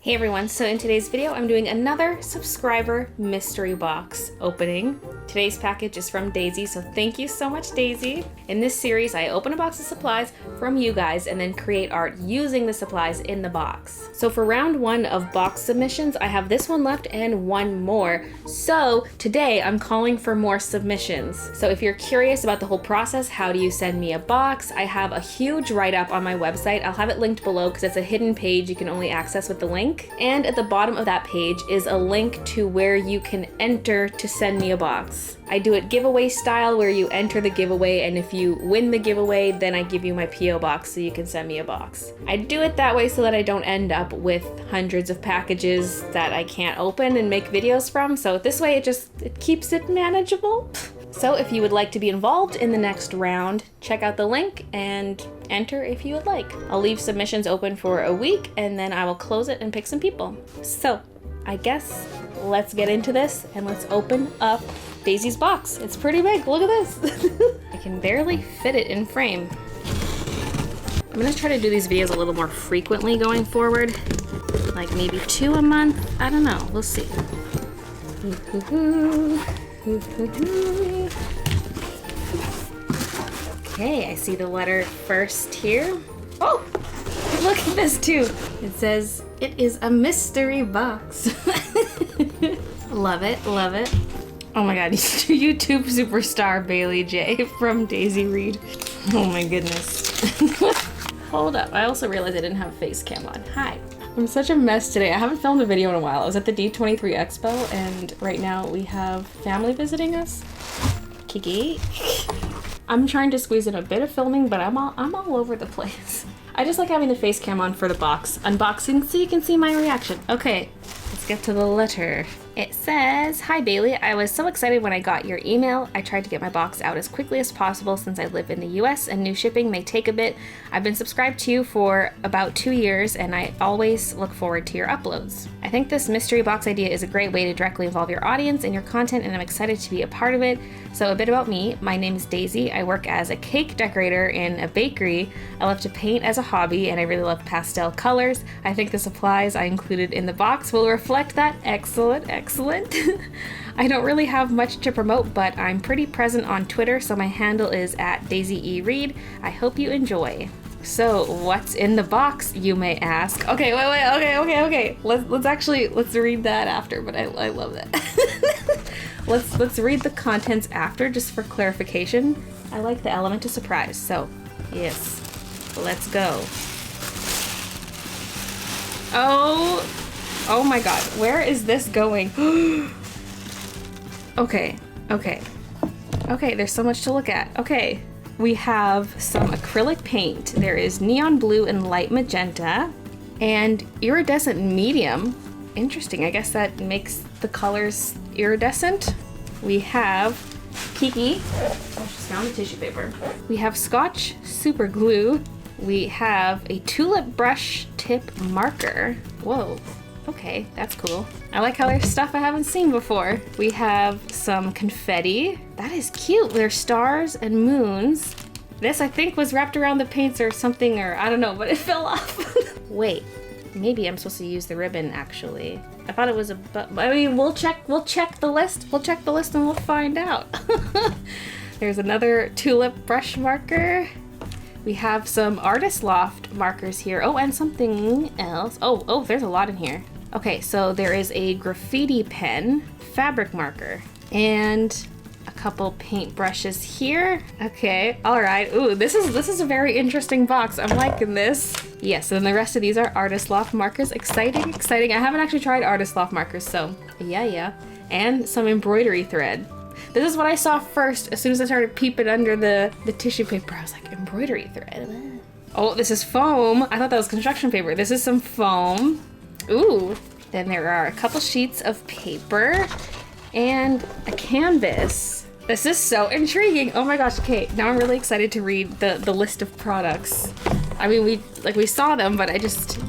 Hey everyone, so in today's video I'm doing another subscriber mystery box opening. Today's package is from Daisy, so thank you so much, Daisy. In this series, I open a box of supplies from you guys and then create art using the supplies in the box. So for round one of box submissions, I have this one left and one more. So today I'm calling for more submissions. So if you're curious about the whole process, how do you send me a box? I have a huge write-up on my website. I'll have it linked below because it's a hidden page you can only access with the link. And at the bottom of that page is a link to where you can enter to send me a box. I do it giveaway style where you enter the giveaway, and if you win the giveaway, then I give you my P.O. box so you can send me a box. I do it that way so that I don't end up with hundreds of packages that I can't open and make videos from. So this way it keeps it manageable. So if you would like to be involved in the next round, check out the link and enter if you would like. I'll leave submissions open for a week and then I will close it and pick some people. So I guess let's get into this and let's open up Daisy's box. It's pretty big, look at this. I can barely fit it in frame. I'm gonna try to do these videos a little more frequently going forward, like maybe 2 a month. I don't know, we'll see. Okay, I see the letter first here. Oh, look at this too. It says, it is a mystery box. Love it, love it. Oh my god, YouTube superstar Baylee J from Daisy Reed. Oh my goodness. Hold up, I also realized I didn't have a face cam on. Hi. I'm such a mess today. I haven't filmed a video in a while. I was at the D23 Expo and right now we have family visiting us. Kiki. I'm trying to squeeze in a bit of filming, but I'm all over the place. I just like having the face cam on for the box unboxing so you can see my reaction. Okay, let's get to the letter. It says, "Hi Baylee, I was so excited when I got your email. I tried to get my box out as quickly as possible since I live in the US and new shipping may take a bit. I've been subscribed to you for about 2 years and I always look forward to your uploads. I think this mystery box idea is a great way to directly involve your audience in your content and I'm excited to be a part of it. So a bit about me, my name is Daisy. I work as a cake decorator in a bakery. I love to paint as a hobby and I really love pastel colors. I think the supplies I included in the box will reflect that. Excellent, excellent. I don't really have much to promote, but I'm pretty present on Twitter, so my handle is @DaisyEReed. I hope you enjoy." So what's in the box, you may ask? Okay, wait, okay. Let's read that after, but I love that. Let's read the contents after, just for clarification. I like the element of surprise, so yes, let's go. Oh my god, where is this going? Okay, there's so much to look at. Okay, we have some acrylic paint. There is neon blue and light magenta and iridescent medium. Interesting, I guess that makes the colors iridescent. We have Kiki. Oh, she's found the tissue paper. We have Scotch super glue. We have a tulip brush tip marker. Whoa. Okay, that's cool. I like how there's stuff I haven't seen before. We have some confetti. That is cute. There's stars and moons. This, I think, was wrapped around the paints or something, or I don't know, but it fell off. Wait, maybe I'm supposed to use the ribbon, actually. I thought it was I mean, we'll check the list. We'll check the list and we'll find out. There's another tulip brush marker. We have some Artist Loft markers here. Oh, and something else. Oh, there's a lot in here. Okay, so there is a graffiti pen, fabric marker, and a couple paint brushes here. Okay, all right. Ooh, this is a very interesting box. I'm liking this. Yes, and the rest of these are Artist Loft markers. Exciting, exciting. I haven't actually tried Artist Loft markers, so yeah. And some embroidery thread. This is what I saw first as soon as I started peeping under the tissue paper. I was like, embroidery thread. Oh, this is foam. I thought that was construction paper. This is some foam. Ooh. Then there are a couple sheets of paper and a canvas. This is so intriguing. Oh my gosh. Okay, now I'm really excited to read the list of products. I mean, we saw them, but I just,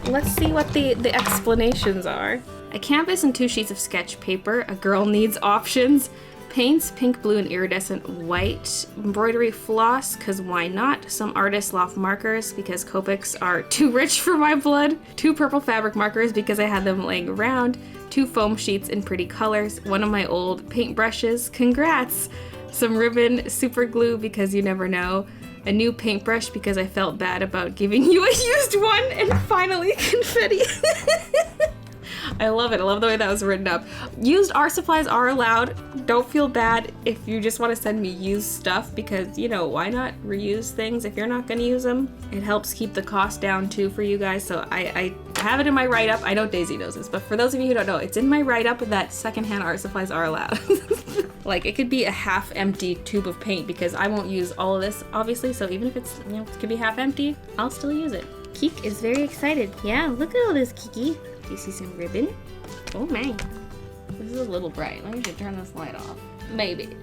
let's see what the explanations are. A canvas and 2 sheets of sketch paper. A girl needs options. paints, pink, blue, and iridescent white embroidery floss, because why not? Some Artist Loft markers, because Copics are too rich for my blood. 2 purple fabric markers, because I had them laying around. 2 foam sheets in pretty colors. 1 of my old paint brushes. Congrats! Some ribbon, super glue, because you never know. A new paintbrush, because I felt bad about giving you a used one. And finally, confetti. I love it. I love the way that was written up. Used art supplies are allowed. Don't feel bad if you just want to send me used stuff, because, you know, why not reuse things if you're not going to use them? It helps keep the cost down too for you guys. So I have it in my write-up. I know Daisy knows this, but for those of you who don't know, it's in my write-up that secondhand art supplies are allowed. Like, it could be a half-empty tube of paint, because I won't use all of this, obviously. So even if it's, you know, it could be half-empty, I'll still use it. Keek is very excited. Yeah, look at all this, Kiki. Do you see some ribbon? Oh my. This is a little bright. Maybe I should turn this light off. Maybe.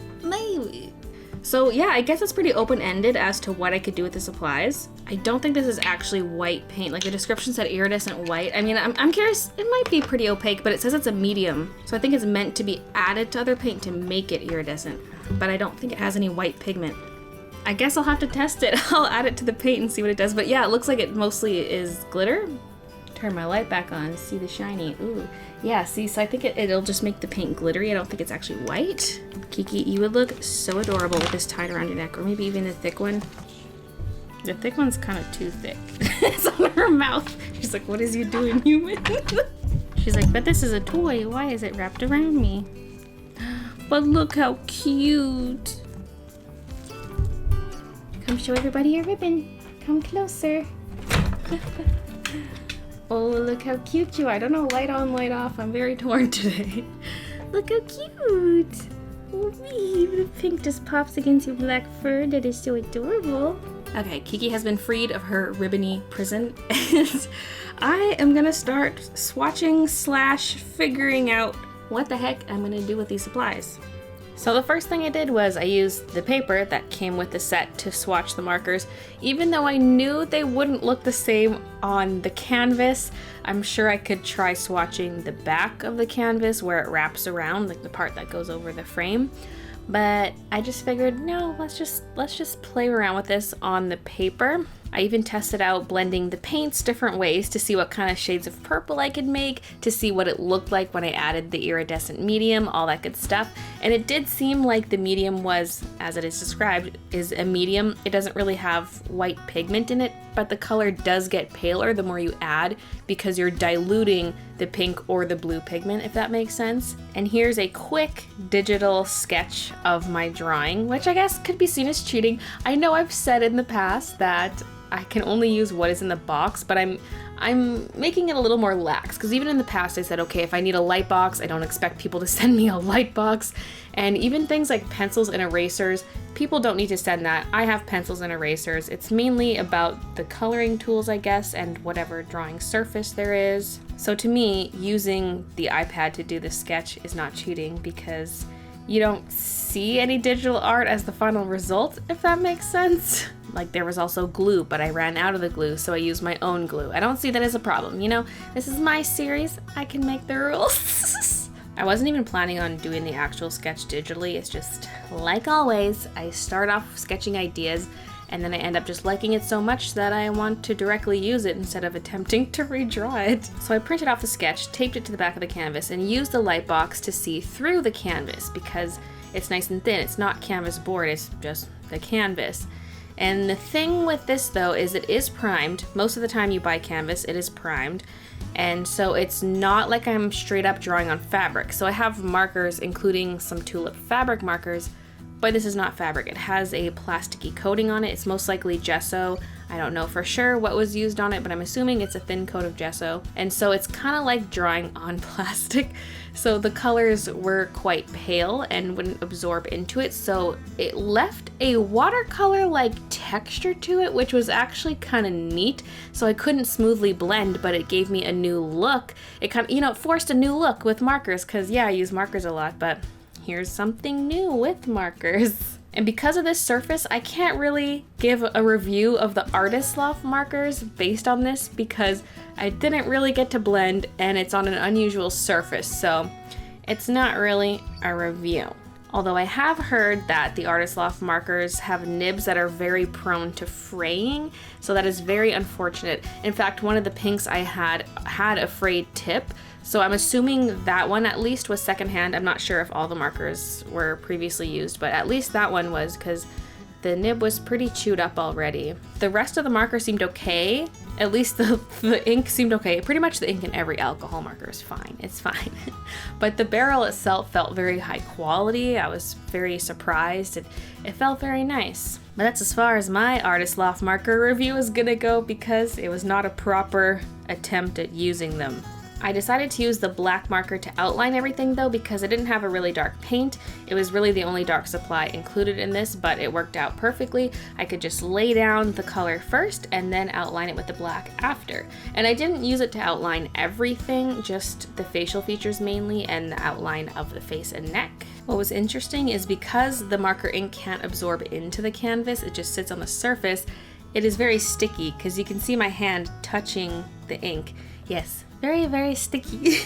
So yeah, I guess it's pretty open-ended as to what I could do with the supplies. I don't think this is actually white paint. Like, the description said iridescent white. I mean, I'm curious. It might be pretty opaque, but it says it's a medium. So I think it's meant to be added to other paint to make it iridescent. But I don't think it has any white pigment. I guess I'll have to test it. I'll add it to the paint and see what it does. But yeah, it looks like it mostly is glitter. Turn my light back on, see the shiny. Ooh, yeah, see, so I think it'll just make the paint glittery. I don't think it's actually white. Kiki, you would look so adorable with this tied around your neck, or maybe even the thick one. The thick one's kind of too thick. It's on her mouth. She's like, what is you doing, human? She's like, but this is a toy. Why is it wrapped around me? But look how cute. Come show everybody your ribbon. Come closer. Oh, look how cute you are. I don't know, light on, light off. I'm very torn today. Look how cute. Oh, the pink just pops against your black fur. That is so adorable. Okay, Kiki has been freed of her ribbony prison. And I am going to start swatching / figuring out what the heck I'm going to do with these supplies. So the first thing I did was I used the paper that came with the set to swatch the markers. Even though I knew they wouldn't look the same on the canvas, I'm sure I could try swatching the back of the canvas where it wraps around, like the part that goes over the frame. But I just figured, no, let's just play around with this on the paper. I even tested out blending the paints different ways to see what kind of shades of purple I could make, to see what it looked like when I added the iridescent medium, all that good stuff. And it did seem like the medium was, as it is described, is a medium. It doesn't really have white pigment in it, but the color does get paler the more you add, because you're diluting the pink or the blue pigment, if that makes sense. And here's a quick digital sketch of my drawing, which I guess could be seen as cheating. I know I've said in the past that I can only use what is in the box, but I'm making it a little more lax, because even in the past I said, okay, if I need a light box, I don't expect people to send me a light box. And even things like pencils and erasers, people don't need to send that. I have pencils and erasers. It's mainly about the coloring tools, I guess, and whatever drawing surface there is. So to me, using the iPad to do the sketch is not cheating, because you don't see any digital art as the final result, if that makes sense. Like, there was also glue, but I ran out of the glue, so I used my own glue. I don't see that as a problem. You know, this is my series. I can make the rules. I wasn't even planning on doing the actual sketch digitally. It's just, like always, I start off sketching ideas, and then I end up just liking it so much that I want to directly use it instead of attempting to redraw it. So I printed off the sketch, taped it to the back of the canvas, and used the light box to see through the canvas, because it's nice and thin. It's not canvas board, it's just the canvas. And the thing with this, though, is it is primed. Most of the time you buy canvas, it is primed. And so it's not like I'm straight up drawing on fabric. So I have markers, including some tulip fabric markers, but this is not fabric. It has a plasticky coating on it. It's most likely gesso. I don't know for sure what was used on it, but I'm assuming it's a thin coat of gesso. And so it's kind of like drawing on plastic. So the colors were quite pale and wouldn't absorb into it. So it left a watercolor-like texture to it, which was actually kind of neat. So I couldn't smoothly blend, but it gave me a new look. It kind of, you know, forced a new look with markers, because yeah, I use markers a lot, but here's something new with markers. And because of this surface, I can't really give a review of the Artist Loft markers based on this, because I didn't really get to blend and it's on an unusual surface, so it's not really a review. Although I have heard that the Artist Loft markers have nibs that are very prone to fraying, so that is very unfortunate. In fact, one of the pinks I had a frayed tip, so I'm assuming that one at least was secondhand. I'm not sure if all the markers were previously used, but at least that one was, because the nib was pretty chewed up already. The rest of the marker seemed okay. At least the ink seemed okay. Pretty much the ink in every alcohol marker is fine. It's fine. But the barrel itself felt very high quality. I was very surprised. It felt very nice. But that's as far as my Artist Loft marker review is gonna go, because it was not a proper attempt at using them. I decided to use the black marker to outline everything though, because I didn't have a really dark paint. It was really the only dark supply included in this, but it worked out perfectly. I could just lay down the color first and then outline it with the black after. And I didn't use it to outline everything, just the facial features mainly and the outline of the face and neck. What was interesting is because the marker ink can't absorb into the canvas, it just sits on the surface, it is very sticky, because you can see my hand touching the ink. Yes, very, very sticky.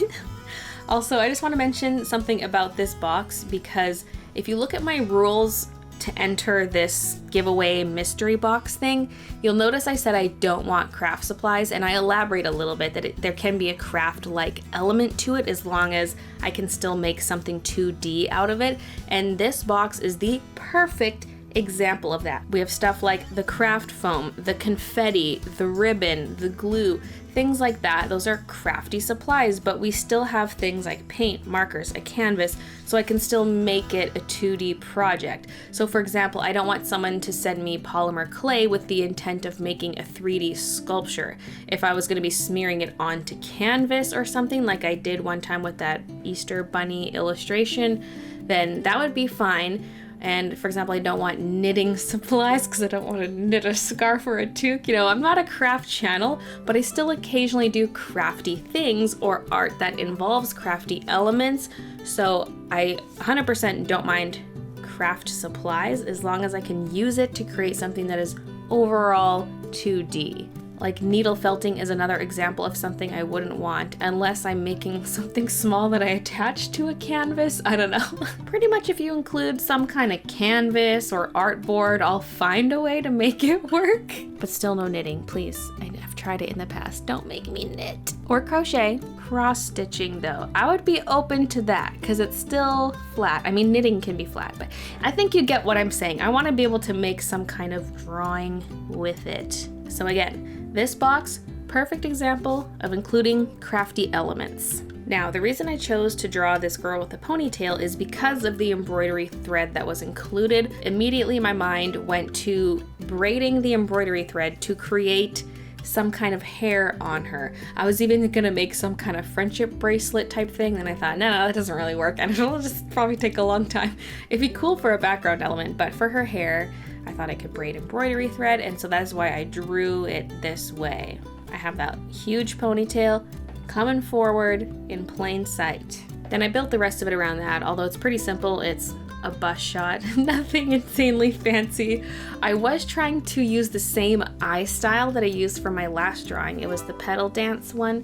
Also, I just want to mention something about this box, because if you look at my rules to enter this giveaway mystery box thing, you'll notice I said I don't want craft supplies, and I elaborate a little bit that there can be a craft-like element to it as long as I can still make something 2D out of it, and this box is the perfect example of that. We have stuff like the craft foam, the confetti, the ribbon, the glue, things like that. Those are crafty supplies, but we still have things like paint, markers, a canvas, so I can still make it a 2D project. So for example, I don't want someone to send me polymer clay with the intent of making a 3D sculpture. If I was going to be smearing it onto canvas or something like I did one time with that Easter bunny illustration, then that would be fine. And for example, I don't want knitting supplies because I don't want to knit a scarf or a toque. You know, I'm not a craft channel, but I still occasionally do crafty things or art that involves crafty elements. So I 100% don't mind craft supplies as long as I can use it to create something that is overall 2D. Like needle felting is another example of something I wouldn't want unless I'm making something small that I attach to a canvas. I don't know. Pretty much if you include some kind of canvas or artboard, I'll find a way to make it work. But still no knitting, please. I've tried it in the past. Don't make me knit. Or crochet. Cross stitching though, I would be open to that because it's still flat. I mean, knitting can be flat, but I think you get what I'm saying. I want to be able to make some kind of drawing with it. So again, this box, perfect example of including crafty elements. Now, the reason I chose to draw this girl with a ponytail is because of the embroidery thread that was included. Immediately my mind went to braiding the embroidery thread to create some kind of hair on her. I was even gonna make some kind of friendship bracelet type thing, and I thought, no, that doesn't really work, and it'll just probably take a long time. It'd be cool for a background element, but for her hair, I thought I could braid embroidery thread, and so that is why I drew it this way. I have that huge ponytail coming forward in plain sight. Then I built the rest of it around that, although it's pretty simple. It's a bust shot, nothing insanely fancy. I was trying to use the same eye style that I used for my last drawing. It was the petal dance one.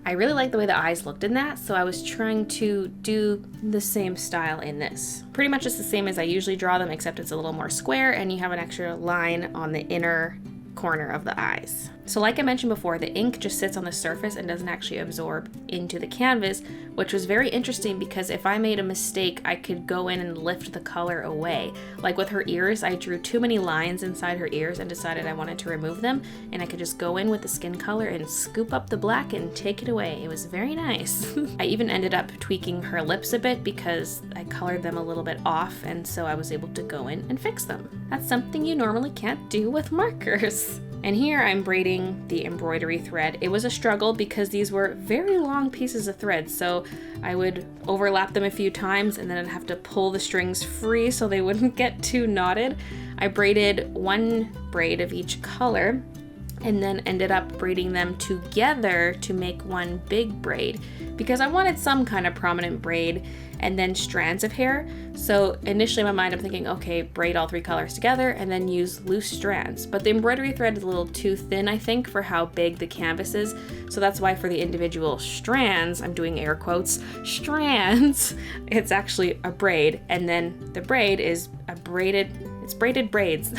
I really liked the way the eyes looked in that, so I was trying to do the same style in this. Pretty much just the same as I usually draw them, except it's a little more square and you have an extra line on the inner corner of the eyes. So like I mentioned before, the ink just sits on the surface and doesn't actually absorb into the canvas, which was very interesting because if I made a mistake, I could go in and lift the color away. Like with her ears, I drew too many lines inside her ears and decided I wanted to remove them, and I could just go in with the skin color and scoop up the black and take it away. It was very nice. I even ended up tweaking her lips a bit because I colored them a little bit off, and so I was able to go in and fix them. That's something you normally can't do with markers. And here I'm braiding the embroidery thread. It was a struggle because these were very long pieces of thread, so I would overlap them a few times and then I'd have to pull the strings free so they wouldn't get too knotted. I braided one braid of each color, and then ended up braiding them together to make one big braid because I wanted some kind of prominent braid and then strands of hair. So initially in my mind I'm thinking, okay, braid all 3 colors together and then use loose strands. But the embroidery thread is a little too thin, I think, for how big the canvas is. So that's why for the individual strands, I'm doing air quotes, strands, it's actually a braid, and then the braid is it's braided braids.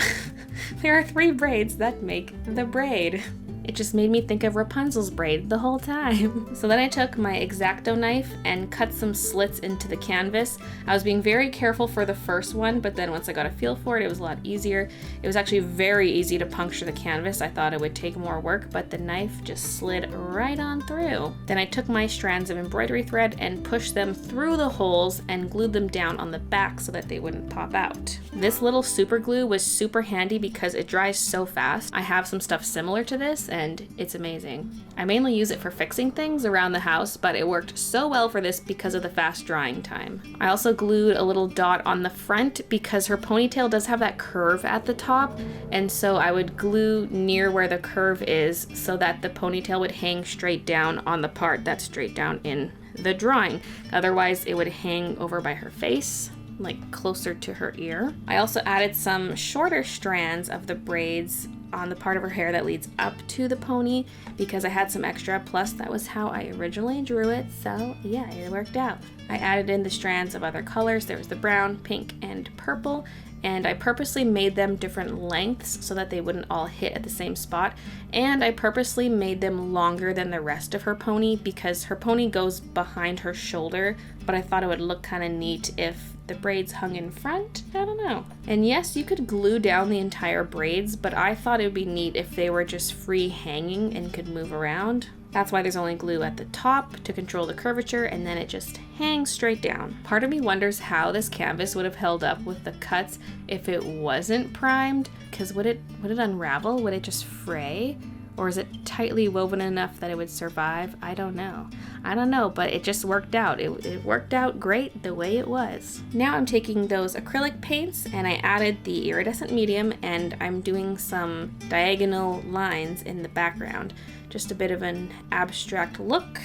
There are 3 braids that make the braid. It just made me think of Rapunzel's braid the whole time. So then I took my X-Acto knife and cut some slits into the canvas. I was being very careful for the first one, but then once I got a feel for it, it was a lot easier. It was actually very easy to puncture the canvas. I thought it would take more work, but the knife just slid right on through. Then I took my strands of embroidery thread and pushed them through the holes and glued them down on the back so that they wouldn't pop out. This little super glue was super handy because it dries so fast. I have some stuff similar to this, and it's amazing. I mainly use it for fixing things around the house, but it worked so well for this because of the fast drying time. I also glued a little dot on the front because her ponytail does have that curve at the top, and so I would glue near where the curve is so that the ponytail would hang straight down on the part that's straight down in the drawing. Otherwise it would hang over by her face, like closer to her ear. I also added some shorter strands of the braids on the part of her hair that leads up to the pony because I had some extra, plus that was how I originally drew it, so yeah, it worked out. I added in the strands of other colors. There was the brown, pink, and purple, and I purposely made them different lengths so that they wouldn't all hit at the same spot, and I purposely made them longer than the rest of her pony because her pony goes behind her shoulder, but I thought it would look kind of neat if the braids hung in front. I don't know. And yes, you could glue down the entire braids, but I thought it would be neat if they were just free hanging and could move around. That's why there's only glue at the top to control the curvature, and then it just hangs straight down. Part of me wonders how this canvas would have held up with the cuts if it wasn't primed, because would it unravel? Would it just fray? Or is it tightly woven enough that it would survive? I don't know, but it just worked out. It worked out great the way it was. Now I'm taking those acrylic paints and I added the iridescent medium, and I'm doing some diagonal lines in the background. Just a bit of an abstract look.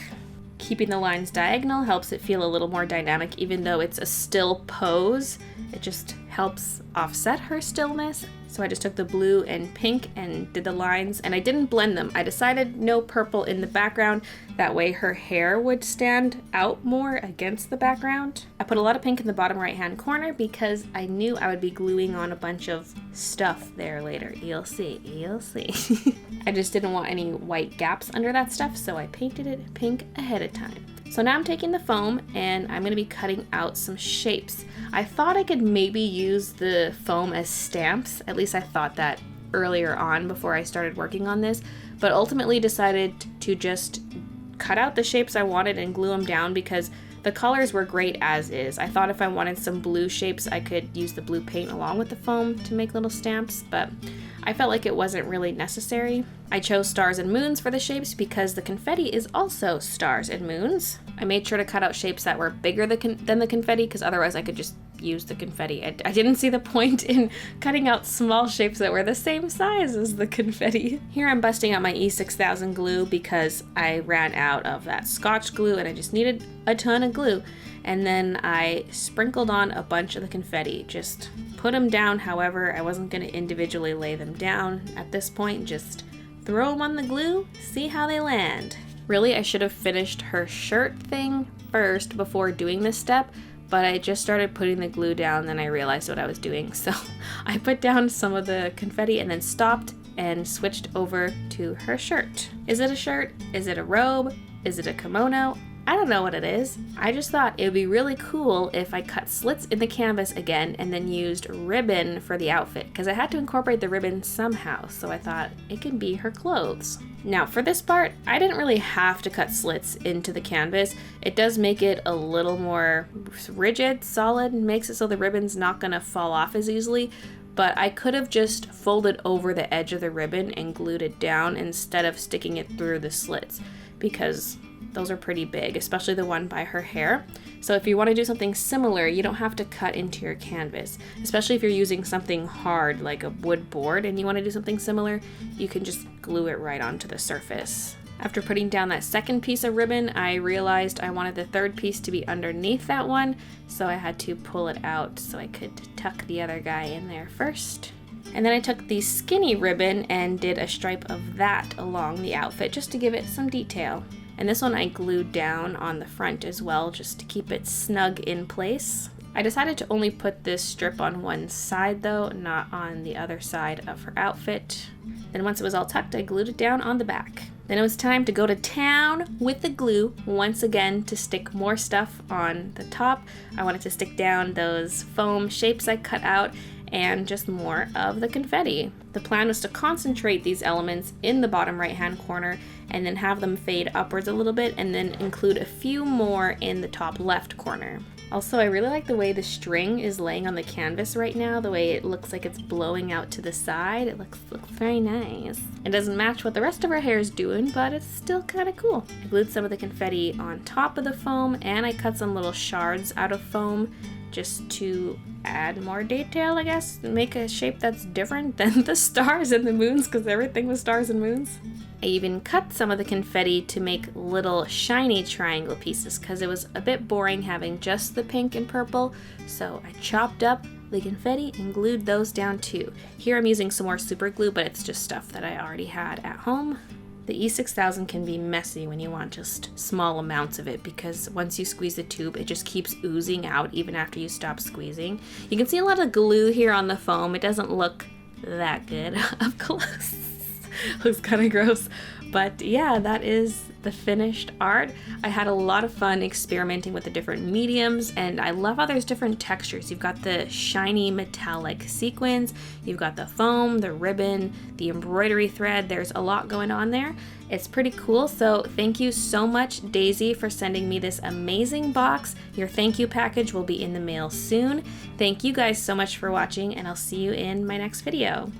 Keeping the lines diagonal helps it feel a little more dynamic, even though it's a still pose. It just helps offset her stillness. So I just took the blue and pink and did the lines, and I didn't blend them. I decided no purple in the background. That way her hair would stand out more against the background. I put a lot of pink in the bottom right hand corner because I knew I would be gluing on a bunch of stuff there later. You'll see. I just didn't want any white gaps under that stuff, so I painted it pink ahead of time. So now I'm taking the foam and I'm going to be cutting out some shapes. I thought I could maybe use the foam as stamps. At least I thought that earlier on before I started working on this, but ultimately decided to just cut out the shapes I wanted and glue them down because the colors were great as is. I thought if I wanted some blue shapes, I could use the blue paint along with the foam to make little stamps, but I felt like it wasn't really necessary. I chose stars and moons for the shapes because the confetti is also stars and moons. I made sure to cut out shapes that were bigger than the confetti because otherwise I could just use the confetti. I didn't see the point in cutting out small shapes that were the same size as the confetti. Here I'm busting out my E6000 glue because I ran out of that Scotch glue and I just needed a ton of glue. And then I sprinkled on a bunch of the confetti. Just put them down however. I wasn't going to individually lay them down at this point. Just throw them on the glue, see how they land. Really, I should have finished her shirt thing first before doing this step, but I just started putting the glue down, then I realized what I was doing. So I put down some of the confetti and then stopped and switched over to her shirt. Is it a shirt? Is it a robe? Is it a kimono? I don't know what it is. I just thought it would be really cool if I cut slits in the canvas again and then used ribbon for the outfit, because I had to incorporate the ribbon somehow, so I thought it can be her clothes. Now for this part, I didn't really have to cut slits into the canvas. It does make it a little more rigid, solid, and makes it so the ribbon's not gonna fall off as easily, but I could have just folded over the edge of the ribbon and glued it down instead of sticking it through the slits, because Those are pretty big, especially the one by her hair. So if you want to do something similar, you don't have to cut into your canvas, especially if you're using something hard like a wood board and you want to do something similar, you can just glue it right onto the surface. After putting down that second piece of ribbon, I realized I wanted the third piece to be underneath that one, so I had to pull it out so I could tuck the other guy in there first. And then I took the skinny ribbon and did a stripe of that along the outfit just to give it some detail. And this one I glued down on the front as well just to keep it snug in place. I decided to only put this strip on one side though, not on the other side of her outfit. Then once it was all tucked, I glued it down on the back. Then it was time to go to town with the glue once again to stick more stuff on the top. I wanted to stick down those foam shapes I cut out and just more of the confetti. The plan was to concentrate these elements in the bottom right hand corner and then have them fade upwards a little bit and then include a few more in the top left corner. Also, I really like the way the string is laying on the canvas right now, the way it looks like it's blowing out to the side. It looks very nice. It doesn't match what the rest of her hair is doing, but it's still kind of cool. I glued some of the confetti on top of the foam and I cut some little shards out of foam just to add more detail, I guess, make a shape that's different than the stars and the moons because everything was stars and moons. I even cut some of the confetti to make little shiny triangle pieces because it was a bit boring having just the pink and purple, so I chopped up the confetti and glued those down too. Here I'm using some more super glue, but it's just stuff that I already had at home. The E6000 can be messy when you want just small amounts of it because once you squeeze the tube, it just keeps oozing out even after you stop squeezing. You can see a lot of glue here on the foam. It doesn't look that good up close. Looks kind of gross, but yeah, that is the finished art. I had a lot of fun experimenting with the different mediums, and I love how there's different textures. You've got the shiny metallic sequins, you've got the foam, the ribbon, the embroidery thread. There's a lot going on there. It's pretty cool, so thank you so much, Daisy, for sending me this amazing box. Your thank you package will be in the mail soon. Thank you guys so much for watching, and I'll see you in my next video.